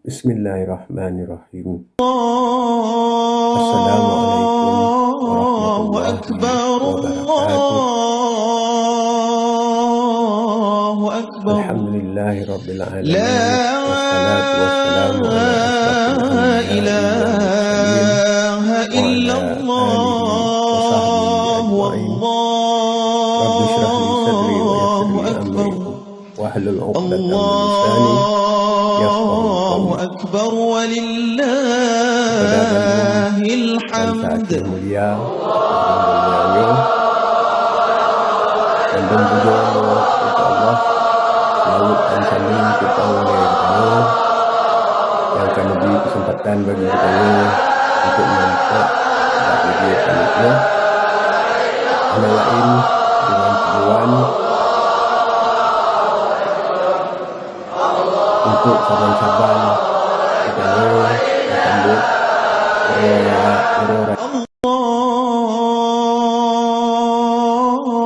Bismillahirrahmanirrahim. Assalamualaikum warahmatullahi wabarakatuh. Alhamdulillahi rabbil alamin. Wassalatu wassalamu ala asyrafil anbiya'i wal mursalin wa ala alihi wa sahbihi ajma'in. Rabbi shrah li sadri wa yassir li amri wahlul 'uqdatam min lisani Allahu Akbar walillahil hamd. Mulia, dan berdoa kepada Allah selalu dan saling kita oleh kita yang akan memberi kesempatan bagi kita untuk mendapat bahagia kita hal lain dengan tujuan untuk saban-saban kita menyambut orang-orang.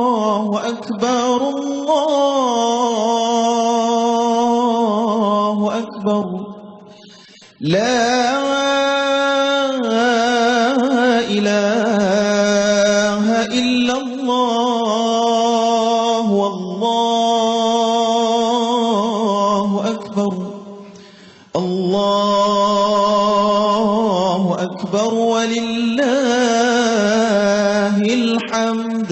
Allahu Akbar, Allahu Akbar. La ilaha illallah, wallahu akbar. Allahu Akbar walillahil hamd.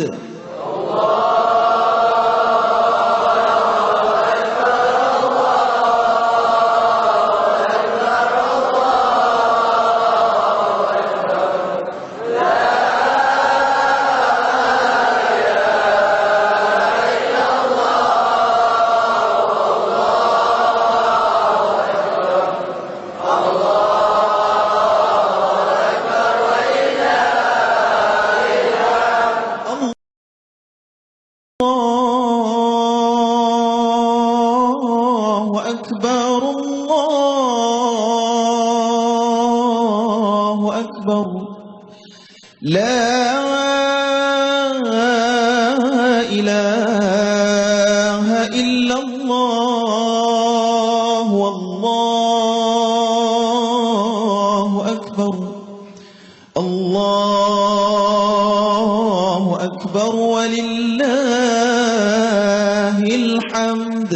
Allahu Akbar, Allahu Akbar. La ilaha illallah, wallahu akbar. Allahu Akbar walillahil hamd.